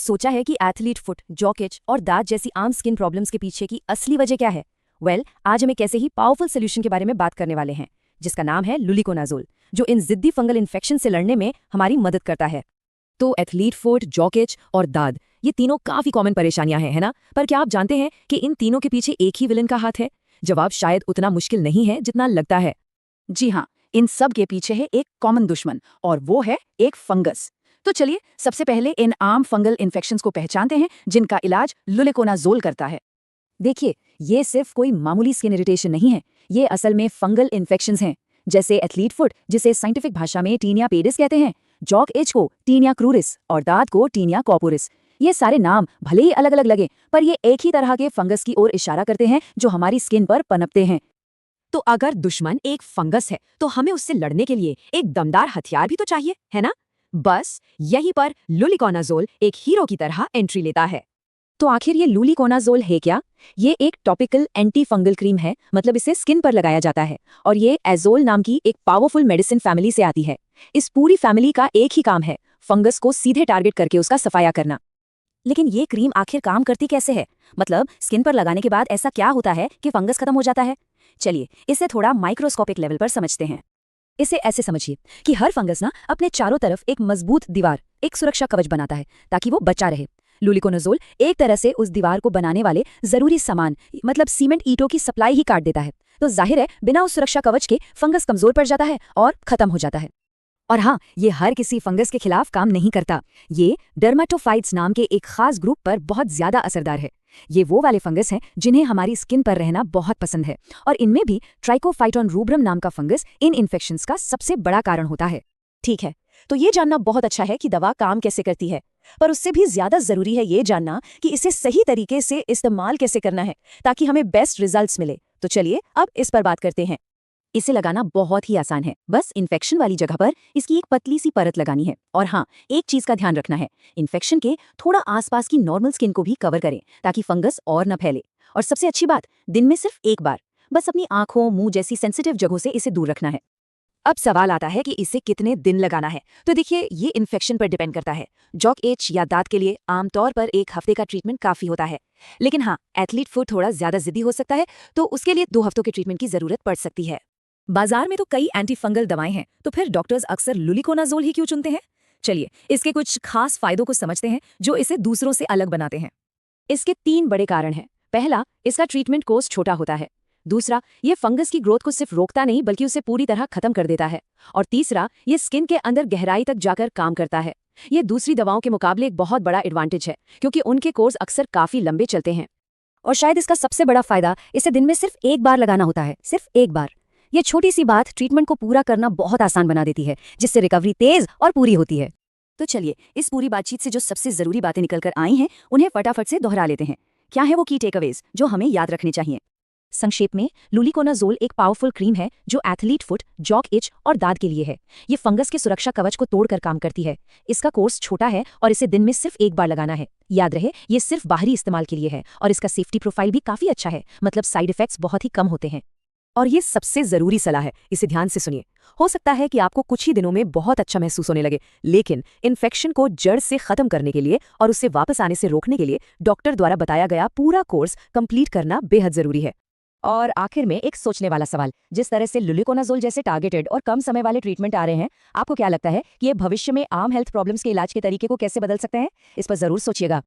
सोचा है कि एथलीट फुट, जॉक इच और दांत जैसी आम स्किन प्रॉब्लम्स के पीछे की असली वजह क्या है? आज हम एक ऐसे ही पावरफुल सोल्यूशन के बारे में बात करने वाले हैं, जिसका नाम है लुलिकोनाजोल, जो इन जिद्दी फंगल इन्फेक्शन से लड़ने में हमारी मदद करता है। तो एथलीट फुट, जॉक इच और दाद, ये तीनों काफी कॉमन परेशानियां हैं, है ना? पर क्या आप जानते हैं कि इन तीनों के पीछे एक ही विलन का हाथ है? जवाब शायद उतना मुश्किल नहीं है जितना लगता है। जी हाँ, इन सब के पीछे है एक कॉमन दुश्मन, और वो है एक फंगस। तो चलिए सबसे पहले इन आम फंगल इन्फेक्शंस को पहचानते हैं, जिनका इलाज लुलिकोनाजोल करता है। देखिए, ये सिर्फ कोई मामूली स्किन इरिटेशन नहीं है, ये असल में फंगल इन्फेक्शंस हैं। जैसे एथलीट फुट, जिसे साइंटिफिक भाषा में टीनिया पेडिस कहते हैं, जॉक इच को टीनिया क्रूरिस और दाद को टीनिया कॉर्पोरिस। ये सारे नाम भले ही अलग अलग लगे, पर ये एक ही तरह के फंगस की ओर इशारा करते हैं जो हमारी स्किन पर पनपते हैं। तो अगर दुश्मन एक फंगस है, तो हमें उससे लड़ने के लिए एक दमदार हथियार भी तो चाहिए, है ना? बस यहीं पर लुलिकोनाजोल एक हीरो की तरह एंट्री लेता है। तो आखिर ये लुलिकोनाजोल है क्या? ये एक टॉपिकल एंटी फंगल क्रीम है, मतलब इसे स्किन पर लगाया जाता है, और ये एजोल नाम की एक पावरफुल मेडिसिन फैमिली से आती है। इस पूरी फैमिली का एक ही काम है, फंगस को सीधे टारगेट करके उसका सफाया करना। लेकिन ये क्रीम आखिर काम करती कैसे है? मतलब स्किन पर लगाने के बाद ऐसा क्या होता है कि फंगस खत्म हो जाता है? चलिए इसे थोड़ा माइक्रोस्कोपिक लेवल पर समझते हैं। इसे ऐसे समझिए कि हर फंगस ना अपने चारों तरफ एक मजबूत दीवार, एक सुरक्षा कवच बनाता है, ताकि वो बचा रहे। लुलिकोनाजोल एक तरह से उस दीवार को बनाने वाले जरूरी सामान, मतलब सीमेंट ईंटों की सप्लाई ही काट देता है। तो जाहिर है, बिना उस सुरक्षा कवच के फंगस कमजोर पड़ जाता है और खत्म हो जाता है। और हाँ, ये हर किसी फंगस के खिलाफ काम नहीं करता। ये डर्मेटोफाइट्स नाम के एक खास ग्रुप पर बहुत ज्यादा असरदार है। ये वो वाले फंगस हैं जिन्हें हमारी स्किन पर रहना बहुत पसंद है, और इनमें भी ट्राइकोफाइटोन रूब्रम नाम का फंगस इन इन्फेक्शंस का सबसे बड़ा कारण होता है। ठीक है, तो ये जानना बहुत अच्छा है कि दवा काम कैसे करती है, पर उससे भी ज्यादा जरूरी है ये जानना कि इसे सही तरीके से इस्तेमाल कैसे करना है, ताकि हमें बेस्ट रिजल्ट्स मिले। तो चलिए अब इस पर बात करते हैं। इसे लगाना बहुत ही आसान है, बस इन्फेक्शन वाली जगह पर इसकी एक पतली सी परत लगानी है। और हाँ, एक चीज का ध्यान रखना है, इन्फेक्शन के थोड़ा आसपास की नॉर्मल स्किन को भी कवर करें, ताकि फंगस और न फैले। और सबसे अच्छी बात, दिन में सिर्फ एक बार, बस अपनी आंखों, मुंह जैसी सेंसिटिव जगहों से इसे दूर रखना है। अब सवाल आता है कि इसे कितने दिन लगाना है। तो देखिए, ये इन्फेक्शन पर डिपेंड करता है। जॉक इच या दांत के लिए आमतौर पर 1 हफ्ते का ट्रीटमेंट काफी होता है, लेकिन हाँ, एथलीट फुट थोड़ा ज्यादा जिद्दी हो सकता है, तो उसके लिए 2 हफ्तों के ट्रीटमेंट की जरूरत पड़ सकती है। बाजार में तो कई एंटी फंगल दवाएं हैं, तो फिर डॉक्टर्स अक्सर लुलिकोनाजोल ही क्यों चुनते हैं? चलिए इसके कुछ खास फायदों को समझते हैं जो इसे दूसरों से अलग बनाते हैं। इसके 3 बड़े कारण हैं। पहला, इसका ट्रीटमेंट कोर्स छोटा होता है। दूसरा, ये फंगस की ग्रोथ को सिर्फ रोकता नहीं बल्कि उसे पूरी तरह खत्म कर देता है। और तीसरा, ये स्किन के अंदर गहराई तक जाकर काम करता है। ये दूसरी दवाओं के मुकाबले एक बहुत बड़ा एडवांटेज है, क्योंकि उनके कोर्स अक्सर काफी लंबे चलते हैं। और शायद इसका सबसे बड़ा फायदा, इसे दिन में सिर्फ एक बार लगाना होता है, सिर्फ एक बार। ये छोटी सी बात ट्रीटमेंट को पूरा करना बहुत आसान बना देती है, जिससे रिकवरी तेज और पूरी होती है। तो चलिए इस पूरी बातचीत से जो सबसे जरूरी बातें निकलकर आई हैं, उन्हें फटाफट से दोहरा लेते हैं। क्या है वो की टेकअवेज जो हमें याद रखने चाहिए? संक्षेप में, लुलिकोनाजोल एक पावरफुल क्रीम है जो एथलीट फुट, जॉक इच और दाद के लिए है। ये फंगस के सुरक्षा कवच को तोड़कर काम करती है। इसका कोर्स छोटा है और इसे दिन में सिर्फ एक बार लगाना है। याद रहे, ये सिर्फ बाहरी इस्तेमाल के लिए है, और इसका सेफ्टी प्रोफाइल भी काफी अच्छा है, मतलब साइड इफेक्ट्स बहुत ही कम होते हैं। और ये सबसे जरूरी सलाह है, इसे ध्यान से सुनिए। हो सकता है कि आपको कुछ ही दिनों में बहुत अच्छा महसूस होने लगे, लेकिन इन्फेक्शन को जड़ से खत्म करने के लिए और उससे वापस आने से रोकने के लिए डॉक्टर द्वारा बताया गया पूरा कोर्स कंप्लीट करना बेहद जरूरी है। और आखिर में एक सोचने वाला सवाल, जिस तरह से लुलिकोनाजोल जैसे टारगेटेड और कम समय वाले ट्रीटमेंट आ रहे हैं, आपको क्या लगता है कि ये भविष्य में आम हेल्थ प्रॉब्लम्स के इलाज के तरीके को कैसे बदल सकते हैं? इस पर जरूर सोचिएगा।